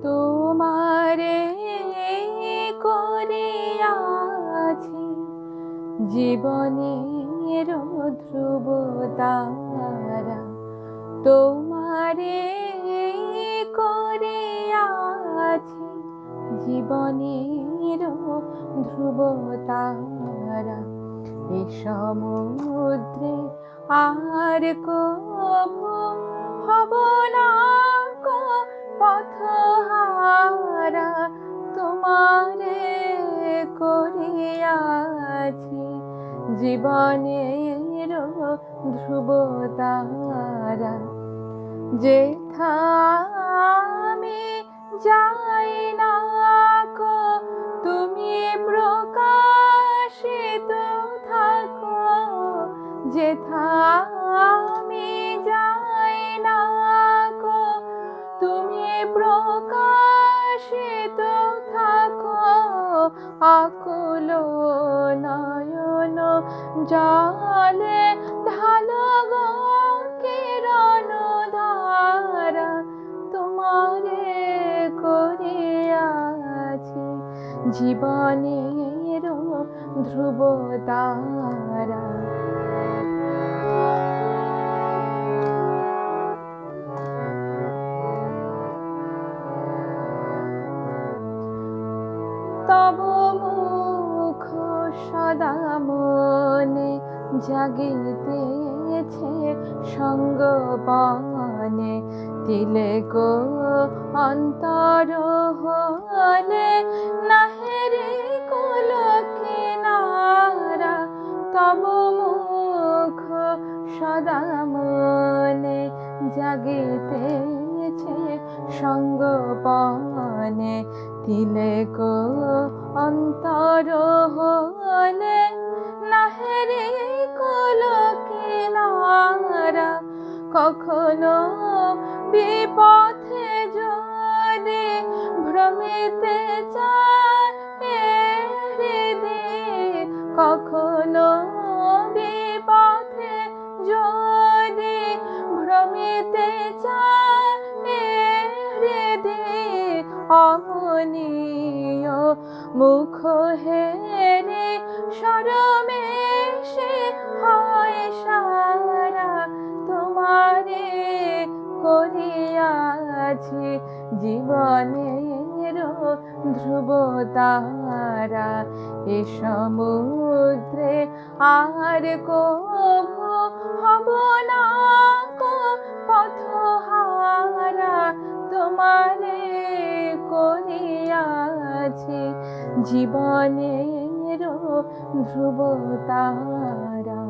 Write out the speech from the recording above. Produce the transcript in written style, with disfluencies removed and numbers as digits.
তোমারে করিয়াছি জীবনের ধ্রুব তারা, তোমারে করিয়াছি জীবনের ধ্রুব তারা। এ সমুদ্রে আর কভু হব না কো পথহারা, তোমারে করিয়াছি জীবনের ধ্রুব তারা। যেথা আমি যাই না কো তুমি প্রকাশিত থাকো, যেথা আমি যাই না কো তুমি প্রকাশিত থাকো। আকুল নয়ন জলে ঢালো গো কিরণ ধারা, তোমারে করিয়াছি জীবনের ধ্রুব তারা। তব মুখ সদা মনে জাগিতেছে সঙ্গপনে, তিলক অন্তর হলে নাহেরে কুল কিনারা। তব মুখ সদা মনে জাগিতেছে সঙ্গপনে, তিলক অন্তর হলে নাহেরে কুল কিনারা। কখনো বিপথে যদি ভ্রমিতে চায় হৃদি, কখনো বিপথে যদি ভ্রমিতে চায় হৃদি, অমনীয় মুখ হেরে সরমেশে হয় সারা, তোমারে করিয়াছি জীবনের ধ্রুব তারা। এ সমুদ্রে আর কভু হব না কো পথহারা, তোমারে করিয়াছি জীবনের ধ্রুব তারা।